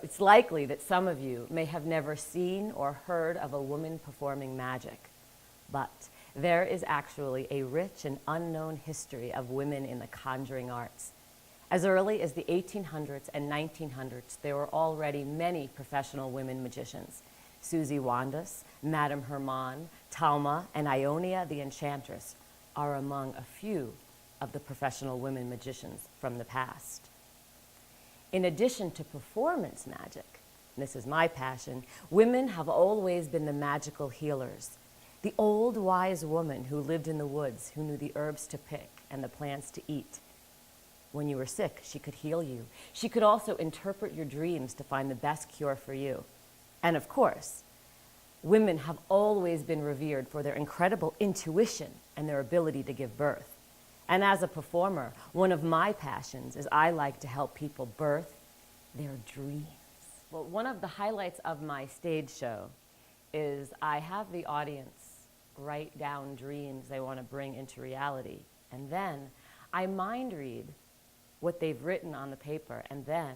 It's likely that some of you may have never seen or heard of a woman performing magic, but there is actually a rich and unknown history of women in the conjuring arts. As early as the 1800s and 1900s, there were already many professional women magicians. Susie Wandas, Madame Herman, Talma, and Ionia the Enchantress are among a few of the professional women magicians from the past. In addition to performance magic, and this is my passion, women have always been the magical healers. The old wise woman who lived in the woods, who knew the herbs to pick and the plants to eat. When you were sick, she could heal you. She could also interpret your dreams to find the best cure for you. And of course, women have always been revered for their incredible intuition and their ability to give birth. And as a performer, one of my passions is I like to help people birth their dreams. Well, one of the highlights of my stage show is I have the audience write down dreams they want to bring into reality. And then I mind read what they've written on the paper, and then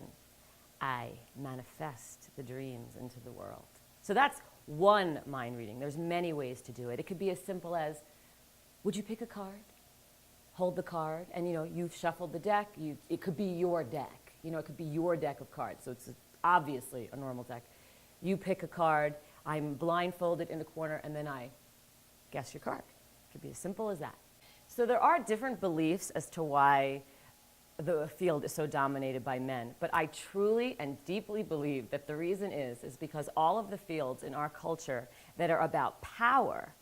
I manifest the dreams into the world. So that's one mind reading. There's many ways to do it. It could be as simple as, would you pick a card? Hold the card, and you've shuffled the deck. It could be your deck. It could be your deck of cards. So it's obviously a normal deck. You pick a card, I'm blindfolded in the corner, and then I guess your card. It could be as simple as that. So there are different beliefs as to why the field is so dominated by men, but I truly and deeply believe that the reason is because all of the fields in our culture that are about power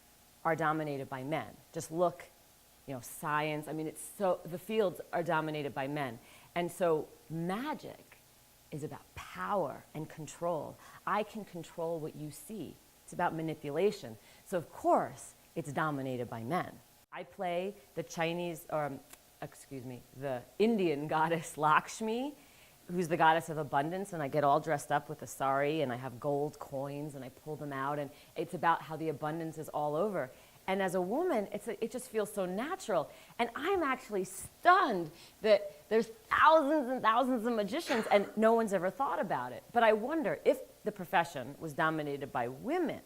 are dominated by men. Just look, science, the fields are dominated by men. And so magic is about power and control. I can control what you see. It's about manipulation. So of course, it's dominated by men. I play the the Indian goddess Lakshmi, who's the goddess of abundance, and I get all dressed up with a sari, and I have gold coins, and I pull them out, and it's about how the abundance is all over. And as a woman, it just feels so natural. And I'm actually stunned that there's thousands and thousands of magicians, and no one's ever thought about it. But I wonder, if the profession was dominated by women,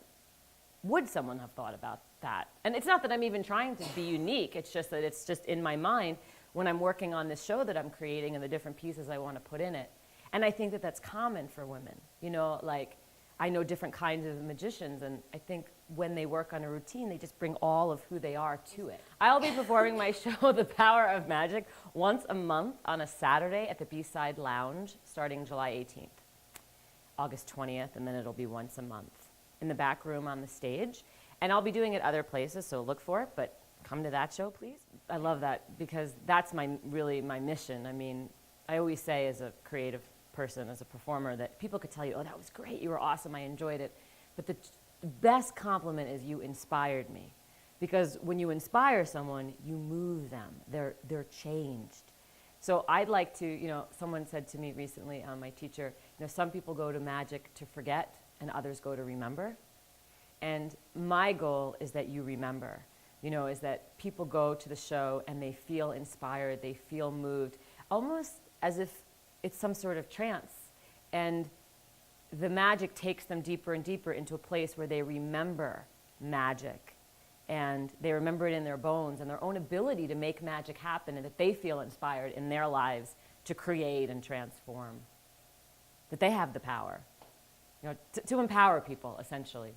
would someone have thought about that? And it's not that I'm even trying to be unique, it's just that it's just in my mind when I'm working on this show that I'm creating and the different pieces I want to put in it. And I think that that's common for women. I know different kinds of magicians, and I think when they work on a routine, they just bring all of who they are to it. I'll be performing my show, The Power of Magic, once a month on a Saturday at the B-Side Lounge, starting July 18th, August 20th, and then it'll be once a month in the back room on the stage. And I'll be doing it other places, so look for it, but come to that show, please. I love that because that's really my mission. I always say as a creative person, as a performer, that people could tell you, oh, that was great, you were awesome, I enjoyed it. But the best compliment is you inspired me. Because when you inspire someone, you move them. They're changed. So I'd like to, someone said to me recently, my teacher, some people go to magic to forget and others go to remember. And my goal is that you remember, is that people go to the show and they feel inspired, they feel moved, almost as if it's some sort of trance. And the magic takes them deeper and deeper into a place where they remember magic. And they remember it in their bones and their own ability to make magic happen, and that they feel inspired in their lives to create and transform. That they have the power, to empower people, essentially.